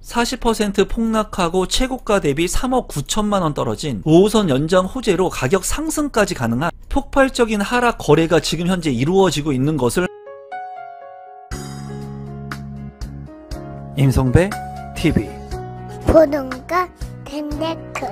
40% 폭락하고 최고가 대비 3억 9천만 원 떨어진 5호선 연장 호재로 가격 상승까지 가능한 폭발적인 하락 거래가 지금 현재 이루어지고 있는 것을 임성배 TV 보동과 텐데크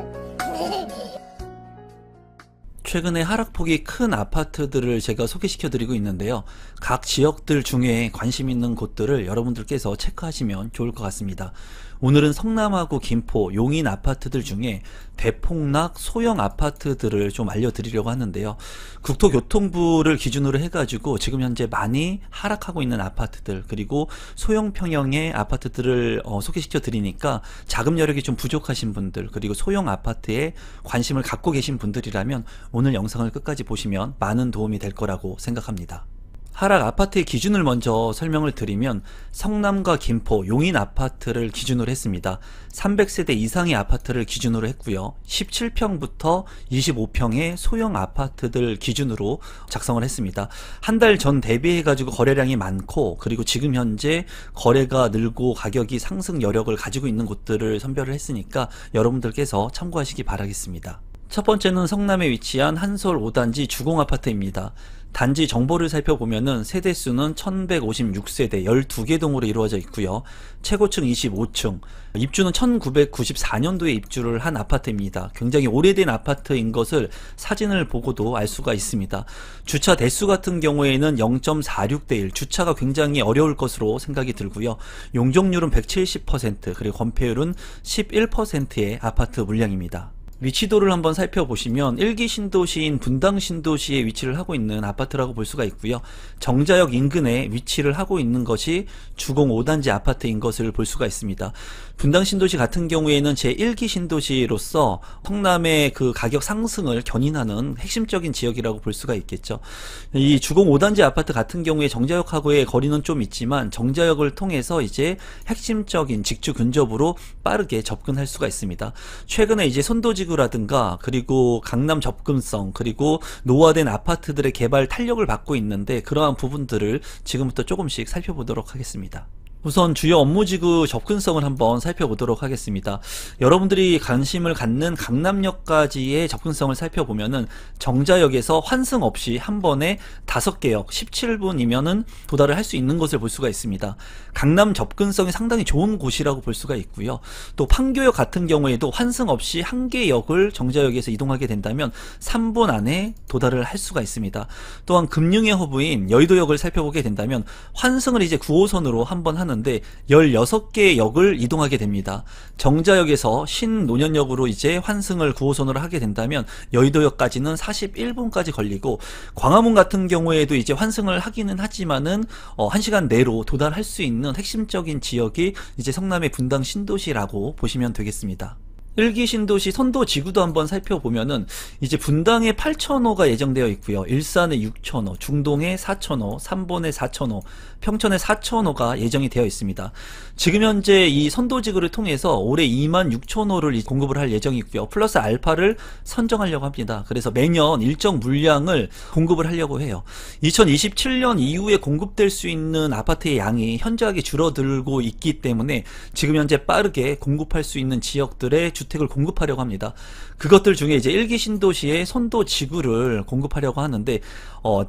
최근에 하락폭이 큰 아파트들을 제가 소개시켜 드리고 있는데요. 각 지역들 중에 관심 있는 곳들을 여러분들께서 체크하시면 좋을 것 같습니다. 오늘은 성남하고 김포, 용인 아파트들 중에 대폭락 소형 아파트들을 좀 알려드리려고 하는데요. 국토교통부를 기준으로 해가지고 지금 현재 많이 하락하고 있는 아파트들, 그리고 소형 평형의 아파트들을 소개시켜 드리니까 자금 여력이 좀 부족하신 분들, 그리고 소형 아파트에 관심을 갖고 계신 분들이라면 오늘 영상을 끝까지 보시면 많은 도움이 될 거라고 생각합니다. 하락 아파트의 기준을 먼저 설명을 드리면 성남과 김포, 용인 아파트를 기준으로 했습니다. 300세대 이상의 아파트를 기준으로 했고요. 17평부터 25평의 소형 아파트들 기준으로 작성을 했습니다. 한 달 전 대비해 가지고 거래량이 많고, 그리고 지금 현재 거래가 늘고 가격이 상승 여력을 가지고 있는 곳들을 선별을 했으니까 여러분들께서 참고하시기 바라겠습니다. 첫 번째는 성남에 위치한 한솔 5단지 주공아파트입니다. 단지 정보를 살펴보면은 세대수는 1156세대 12개 동으로 이루어져 있고요. 최고층 25층, 입주는 1994년도에 입주를 한 아파트입니다. 굉장히 오래된 아파트인 것을 사진을 보고도 알 수가 있습니다. 주차 대수 같은 경우에는 0.46대 1, 주차가 굉장히 어려울 것으로 생각이 들고요. 용적률은 170%, 그리고 건폐율은 11%의 아파트 물량입니다. 위치도를 한번 살펴보시면 1기 신도시인 분당 신도시에 위치를 하고 있는 아파트라고 볼 수가 있고요. 정자역 인근에 위치를 하고 있는 것이 주공 5단지 아파트인 것을 볼 수가 있습니다. 분당 신도시 같은 경우에는 제1기 신도시로서 성남의 그 가격 상승을 견인하는 핵심적인 지역이라고 볼 수가 있겠죠. 이 주공 5단지 아파트 같은 경우에 정자역하고의 거리는 좀 있지만 정자역을 통해서 이제 핵심적인 직주 근접으로 빠르게 접근할 수가 있습니다. 최근에 이제 선도지구라든가 그리고 강남 접근성, 그리고 노후화된 아파트들의 개발 탄력을 받고 있는데, 그러한 부분들을 지금부터 조금씩 살펴보도록 하겠습니다. 우선 주요 업무지구 접근성을 한번 살펴보도록 하겠습니다. 여러분들이 관심을 갖는 강남역까지의 접근성을 살펴보면은 정자역에서 환승 없이 한 번에 5개역 17분이면은 도달을 할 수 있는 것을 볼 수가 있습니다. 강남 접근성이 상당히 좋은 곳이라고 볼 수가 있고요. 또 판교역 같은 경우에도 환승 없이 1개 역을 정자역에서 이동하게 된다면 3분 안에 도달을 할 수가 있습니다. 또한 금융의 허브인 여의도역을 살펴보게 된다면 환승을 이제 9호선으로 한번 하는 16개의 역을 이동하게 됩니다. 정자역에서 신노년역으로 이제 환승을 9호선으로 하게 된다면 여의도역까지는 41분까지 걸리고, 광화문 같은 경우에도 이제 환승을 하기는 하지만은 1시간 내로 도달할 수 있는 핵심적인 지역이 이제 성남의 분당 신도시라고 보시면 되겠습니다. 1기 신도시 선도지구도 한번 살펴보면은 이제 분당에 8,000호가 예정되어 있고요. 일산에 6,000호, 중동에 4,000호, 삼본에 4,000호, 평촌에 4,000호가 예정이 되어 있습니다. 지금 현재 이 선도지구를 통해서 올해 26,000호를 공급을 할 예정이고요. 플러스 알파를 선정하려고 합니다. 그래서 매년 일정 물량을 공급을 하려고 해요. 2027년 이후에 공급될 수 있는 아파트의 양이 현저하게 줄어들고 있기 때문에 지금 현재 빠르게 공급할 수 있는 지역들의 주택을 공급하려고 합니다. 그것들 중에 이제 1기 신도시의 선도지구를 공급하려고 하는데,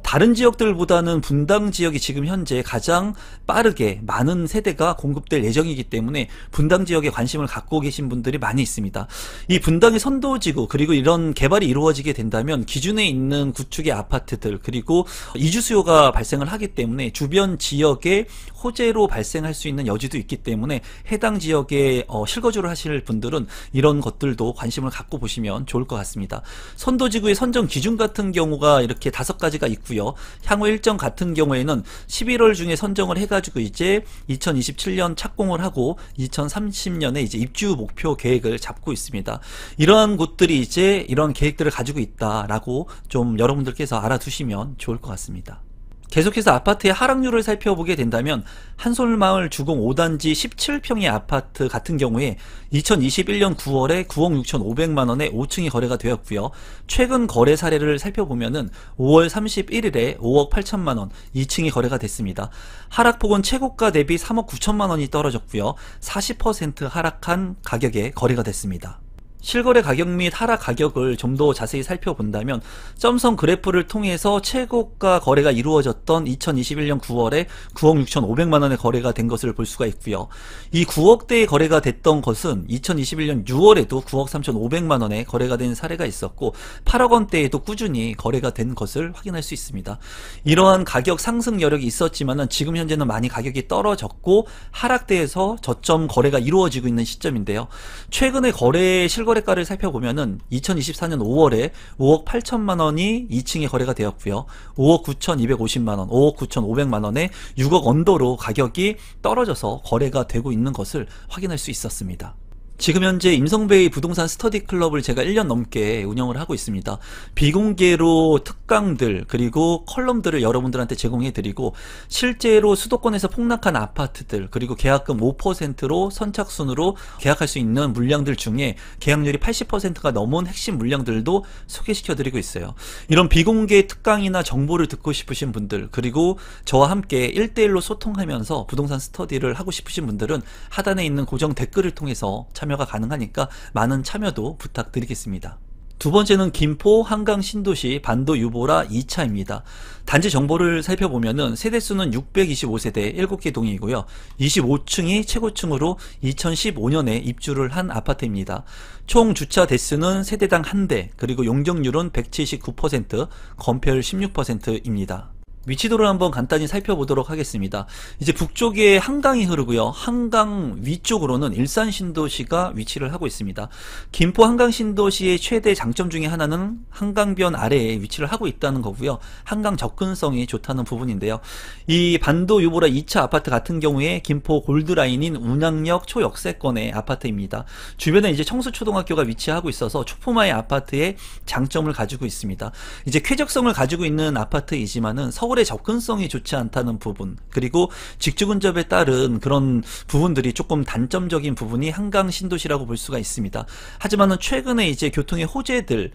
다른 지역들보다는 분당 지역이 지금 현재 가장 빠르게 많은 세대가 공급될 예정이기 때문에 분당 지역에 관심을 갖고 계신 분들이 많이 있습니다. 이 분당의 선도지구, 그리고 이런 개발이 이루어지게 된다면 기준에 있는 구축의 아파트들, 그리고 이주 수요가 발생을 하기 때문에 주변 지역에 호재로 발생할 수 있는 여지도 있기 때문에 해당 지역에 실거주를 하실 분들은 이런 것들도 관심을 갖고 보시면 좋을 것 같습니다. 선도지구의 선정 기준 같은 경우가 이렇게 5가지가 있고요. 향후 일정 같은 경우에는 11월 중에 선정을 해가지고 이제 2027년 착공을 하고 2030년에 이제 입주 목표 계획을 잡고 있습니다. 이러한 곳들이 이제 이런 계획들을 가지고 있다라고 좀 여러분들께서 알아두시면 좋을 것 같습니다. 계속해서 아파트의 하락률을 살펴보게 된다면 한솔마을 주공 5단지 17평의 아파트 같은 경우에 2021년 9월에 9억 6,500만원에 5층이 거래가 되었고요. 최근 거래 사례를 살펴보면은 5월 31일에 5억 8천만원 2층이 거래가 됐습니다. 하락폭은 최고가 대비 3억 9천만원이 떨어졌고요. 40% 하락한 가격에 거래가 됐습니다. 실거래 가격 및 하락 가격을 좀 더 자세히 살펴본다면 점선 그래프를 통해서 최고가 거래가 이루어졌던 2021년 9월에 9억 6,500만원의 거래가 된 것을 볼 수가 있고요. 이 9억대의 거래가 됐던 것은 2021년 6월에도 9억 3,500만원에 거래가 된 사례가 있었고 8억원대에도 꾸준히 거래가 된 것을 확인할 수 있습니다. 이러한 가격 상승 여력이 있었지만은 지금 현재는 많이 가격이 떨어졌고 하락대에서 저점 거래가 이루어지고 있는 시점인데요. 최근의 실거래가를 살펴보면은 2024년 5월에 5억 8천만원이 2층에 거래가 되었고요. 5억 9,250만원, 5억 9,500만원에 6억 언더로 가격이 떨어져서 거래가 되고 있는 것을 확인할 수 있었습니다. 지금 현재 임성베이 부동산 스터디 클럽을 제가 1년 넘게 운영을 하고 있습니다. 비공개로 특강들 그리고 컬럼들을 여러분들한테 제공해 드리고 실제로 수도권에서 폭락한 아파트들 그리고 계약금 5%로 선착순으로 계약할 수 있는 물량들 중에 계약률이 80%가 넘은 핵심 물량들도 소개시켜 드리고 있어요. 이런 비공개 특강이나 정보를 듣고 싶으신 분들 그리고 저와 함께 1대1로 소통하면서 부동산 스터디를 하고 싶으신 분들은 하단에 있는 고정 댓글을 통해서 참여가 가능하니까 많은 참여도 부탁드리겠습니다. 두 번째는 김포 한강 신도시 반도 유보라 2차입니다. 단지 정보를 살펴보면은 세대수는 625세대 7개 동이고요. 25층이 최고층으로 2015년에 입주를 한 아파트입니다. 총 주차 대수는 세대당 1대, 그리고 용적률은 179%, 건폐율 16%입니다. 위치도를 한번 간단히 살펴보도록 하겠습니다. 이제 북쪽에 한강이 흐르고요. 한강 위쪽으로는 일산 신도시가 위치를 하고 있습니다. 김포 한강 신도시의 최대 장점 중에 하나는 한강변 아래에 위치를 하고 있다는 거고요. 한강 접근성이 좋다는 부분인데요. 이 반도 유보라 2차 아파트 같은 경우에 김포 골드라인인 운양역 초역세권의 아파트입니다. 주변에 이제 청수초등학교가 위치하고 있어서 초품화의 아파트의 장점을 가지고 있습니다. 이제 쾌적성을 가지고 있는 아파트이지만은 서울의 접근성이 좋지 않다는 부분 그리고 직주 근접에 따른 그런 부분들이 조금 단점적인 부분이 한강 신도시라고 볼 수가 있습니다. 하지만은 최근에 이제 교통의 호재들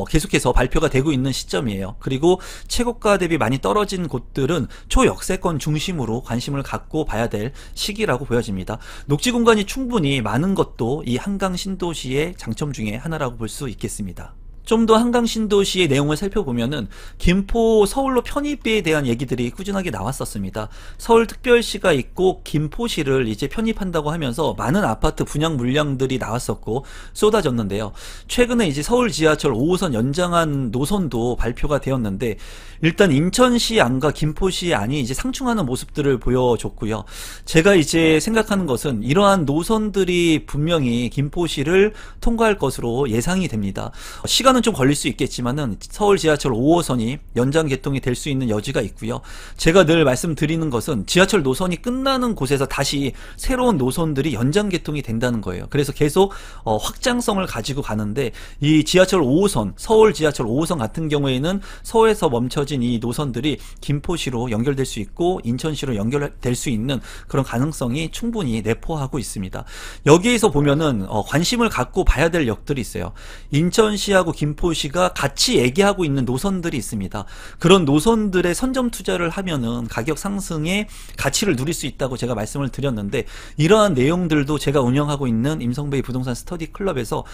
계속해서 발표가 되고 있는 시점이에요. 그리고 최고가 대비 많이 떨어진 곳들은 초역세권 중심으로 관심을 갖고 봐야 될 시기라고 보여집니다. 녹지 공간이 충분히 많은 것도 이 한강 신도시의 장점 중에 하나라고 볼 수 있겠습니다. 좀 더 한강 신도시의 내용을 살펴보면은 김포 서울로 편입에 대한 얘기들이 꾸준하게 나왔었습니다. 서울특별시가 있고 김포시를 이제 편입한다고 하면서 많은 아파트 분양 물량들이 나왔었고 쏟아졌는데요. 최근에 이제 서울 지하철 5호선 연장한 노선도 발표가 되었는데 일단 인천시 안과 김포시 안이 이제 상충하는 모습들을 보여줬고요. 제가 이제 생각하는 것은 이러한 노선들이 분명히 김포시를 통과할 것으로 예상이 됩니다. 시간은 좀 걸릴 수 있겠지만은 서울 지하철 5호선이 연장 개통이 될 수 있는 여지가 있고요. 제가 늘 말씀드리는 것은 지하철 노선이 끝나는 곳에서 다시 새로운 노선들이 연장 개통이 된다는 거예요. 그래서 계속 확장성을 가지고 가는데 이 지하철 5호선, 서울 지하철 5호선 같은 경우에는 서울에서 멈춰진 이 노선들이 김포시로 연결될 수 있고 인천시로 연결될 수 있는 그런 가능성이 충분히 내포하고 있습니다. 여기에서 보면은 관심을 갖고 봐야 될 역들이 있어요. 인천시하고 김포시가 같이 얘기하고 있는 노선들이 있습니다. 그런 노선들의 선점 투자를 하면은 가격 상승의 가치를 누릴 수 있다고 제가 말씀을 드렸는데 이러한 내용들도 제가 운영하고 있는 임성베이 부동산 스터디 클럽에서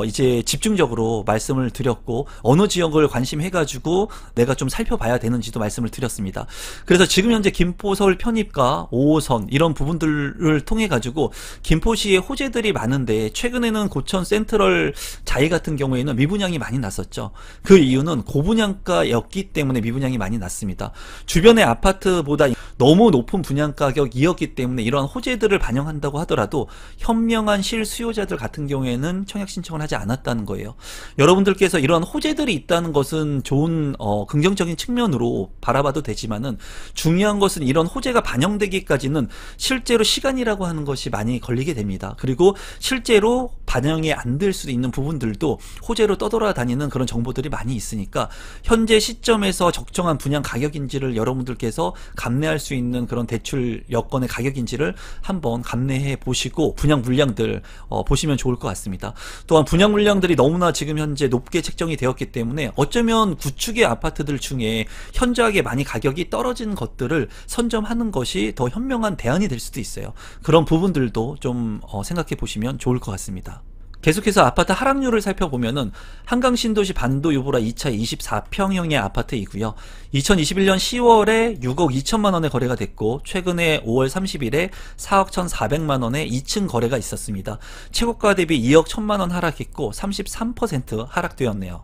이제 집중적으로 말씀을 드렸고 어느 지역을 관심해가지고 내가 좀 살펴봐야 되는지도 말씀을 드렸습니다. 그래서 지금 현재 김포 서울 편입과 5호선 이런 부분들을 통해 가지고 김포시의 호재들이 많은데 최근에는 고천 센트럴 자이 같은 경우에는 미분양이 많이 났었죠. 그 이유는 고분양가였기 때문에 미분양이 많이 났습니다. 주변의 아파트보다 너무 높은 분양가격이었기 때문에 이러한 호재들을 반영한다고 하더라도 현명한 실수요자들 같은 경우에는 청약 신청을 하지 않았다는 거예요. 여러분들께서 이러한 호재들이 있다는 것은 좋은 긍정적인 측면으로 바라봐도 되지만은 중요한 것은 이런 호재가 반영되기까지는 실제로 시간이라고 하는 것이 많이 걸리게 됩니다. 그리고 실제로 반영이 안 될 수도 있는 부분들도 호재로 떠돌아다니는 그런 정보들이 많이 있으니까 현재 시점에서 적정한 분양 가격인지를 여러분들께서 감내할 수 있는 그런 대출 여건의 가격인지를 한번 감내해 보시고 분양 물량들 보시면 좋을 것 같습니다. 또한 분양 물량들이 너무나 지금 현재 높게 책정이 되었기 때문에 어쩌면 구축의 아파트들 중에 현저하게 많이 가격이 떨어진 것들을 선점하는 것이 더 현명한 대안이 될 수도 있어요. 그런 부분들도 좀 생각해 보시면 좋을 것 같습니다. 계속해서 아파트 하락률을 살펴보면은 한강신도시 반도 유보라 2차 24평형의 아파트이고요. 2021년 10월에 6억 2천만 원에 거래가 됐고 최근에 5월 30일에 4억 1,400만 원에 2층 거래가 있었습니다. 최고가 대비 2억 1천만 원 하락했고 33% 하락되었네요.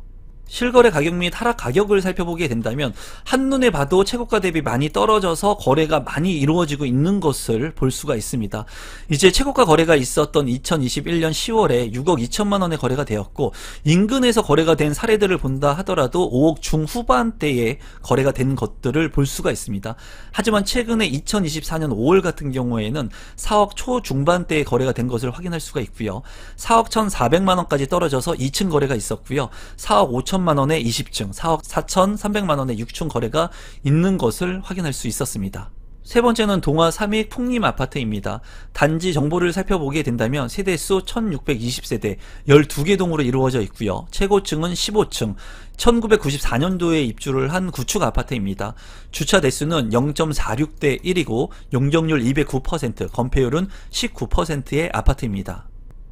실거래 가격 및 하락 가격을 살펴보게 된다면 한눈에 봐도 최고가 대비 많이 떨어져서 거래가 많이 이루어지고 있는 것을 볼 수가 있습니다. 이제 최고가 거래가 있었던 2021년 10월에 6억 2천만 원에 거래가 되었고 인근에서 거래가 된 사례들을 본다 하더라도 5억 중후반대에 거래가 된 것들을 볼 수가 있습니다. 하지만 최근에 2024년 5월 같은 경우에는 4억 초중반대에 거래가 된 것을 확인할 수가 있고요. 4억 1,400만 원까지 떨어져서 2층 거래가 있었고요. 4억 5천만 원에 20층, 4억 4,300만 원에 6층 거래가 있는 것을 확인할 수 있었습니다. 세 번째는 동화 삼익 풍림 아파트입니다. 단지 정보를 살펴보게 된다면 세대수 1620세대 12개 동으로 이루어져 있고요. 최고층은 15층, 1994년도에 입주를 한 구축 아파트입니다. 주차 대수는 0.46대 1이고 용적률 209%, 건폐율은 19%의 아파트입니다.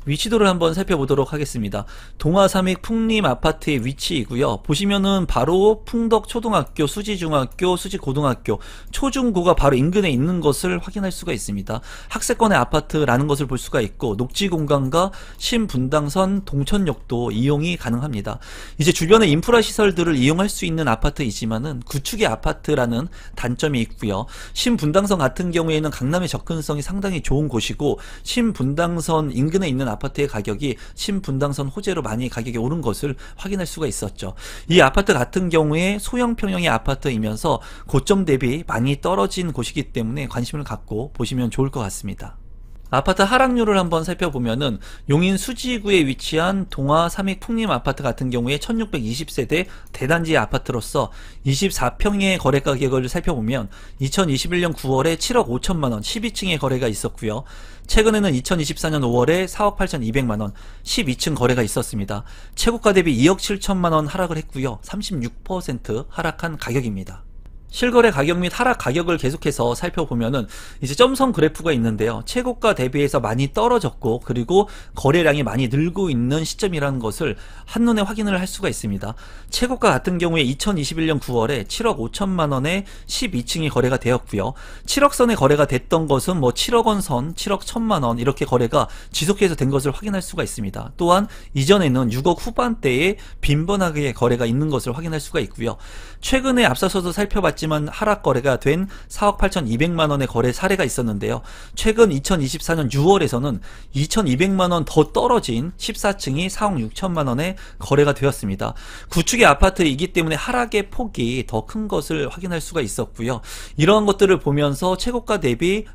위치도를 한번 살펴보도록 하겠습니다. 동화 삼익 풍림 아파트의 위치이고요. 보시면은 바로 풍덕 초등학교, 수지 중학교, 수지 고등학교, 초중고가 바로 인근에 있는 것을 확인할 수가 있습니다. 학세권의 아파트라는 것을 볼 수가 있고 녹지 공간과 신분당선 동천역도 이용이 가능합니다. 이제 주변의 인프라 시설들을 이용할 수 있는 아파트이지만은 구축의 아파트라는 단점이 있고요. 신분당선 같은 경우에는 강남의 접근성이 상당히 좋은 곳이고 신분당선 인근에 있는 아파트의 가격이 신분당선 호재로 많이 가격이 오른 것을 확인할 수가 있었죠. 이 아파트 같은 경우에 소형 평형의 아파트이면서 고점 대비 많이 떨어진 곳이기 때문에 관심을 갖고 보시면 좋을 것 같습니다. 아파트 하락률을 한번 살펴보면은 용인 수지구에 위치한 동화 삼익 풍림 아파트 같은 경우에 1620세대 대단지 아파트로서 24평의 거래 가격을 살펴보면 2021년 9월에 7억 5천만 원 12층의 거래가 있었고요. 최근에는 2024년 5월에 4억 8,200만 원 12층 거래가 있었습니다. 최고가 대비 2억 7천만 원 하락을 했고요. 36% 하락한 가격입니다. 실거래 가격 및 하락 가격을 계속해서 살펴보면은 이제 점선 그래프가 있는데요. 최고가 대비해서 많이 떨어졌고 그리고 거래량이 많이 늘고 있는 시점이라는 것을 한눈에 확인을 할 수가 있습니다. 최고가 같은 경우에 2021년 9월에 7억 5천만 원에 12층이 거래가 되었고요. 7억 선에 거래가 됐던 것은 뭐 7억 원 선, 7억 1천만 원 이렇게 거래가 지속해서 된 것을 확인할 수가 있습니다. 또한 이전에는 6억 후반대에 빈번하게 거래가 있는 것을 확인할 수가 있고요. 최근에 앞서서도 살펴봤지만 하락 거래가 된 4억 8,200만 원의 거래 사례가 있었는데요. 최근 2024년 6월에서는 2,200만 원 더 떨어진 14층이 4억 6천만 원에 거래가 되었습니다. 구축의 아파트이기 때문에 하락의 폭이 더 큰 것을 확인할 수가 있었고요. 이러한 것들을 보면서 최고가 대비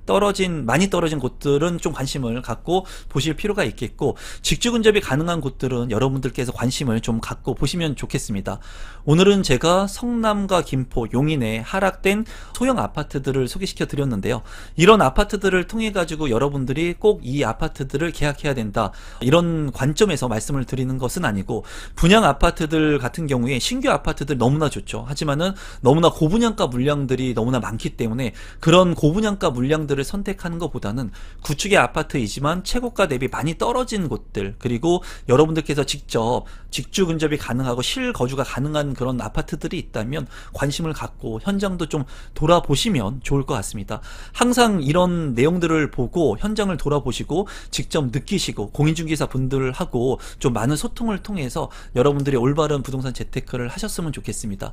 많이 떨어진 곳들은 좀 관심을 갖고 보실 필요가 있겠고 직주 근접이 가능한 곳들은 여러분들께서 관심을 좀 갖고 보시면 좋겠습니다. 오늘은 제가 성남과 김포, 용인에 하락된 소형 아파트들을 소개시켜 드렸는데요. 이런 아파트들을 통해 가지고 여러분들이 꼭 이 아파트들을 계약해야 된다 이런 관점에서 말씀을 드리는 것은 아니고 분양 아파트들 같은 경우에 신규 아파트들 너무나 좋죠. 하지만은 너무나 고분양가 물량들이 너무나 많기 때문에 그런 고분양가 물량들을 선택하는 것보다는 구축의 아파트이지만 최고가 대비 많이 떨어진 곳들 그리고 여러분들께서 직접 직주 근접이 가능하고 실거주가 가능한 그런 아파트들이 있다면 관심을 갖고 현장도 좀 돌아보시면 좋을 것 같습니다. 항상 이런 내용들을 보고 현장을 돌아보시고 직접 느끼시고 공인중개사 분들하고 좀 많은 소통을 통해서 여러분들이 올바른 부동산 재테크를 하셨으면 좋겠습니다.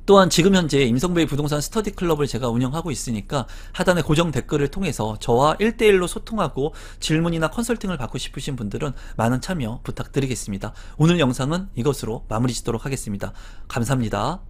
또한 지금 현재 임성배의 부동산 스터디 클럽을 제가 운영하고 있으니까 하단의 고정 댓글을 통해서 저와 1대1로 소통하고 질문이나 컨설팅을 받고 싶으신 분들은 많은 참여 부탁드리겠습니다. 오늘 영상은 이것으로 마무리 짓도록 하겠습니다. 감사합니다.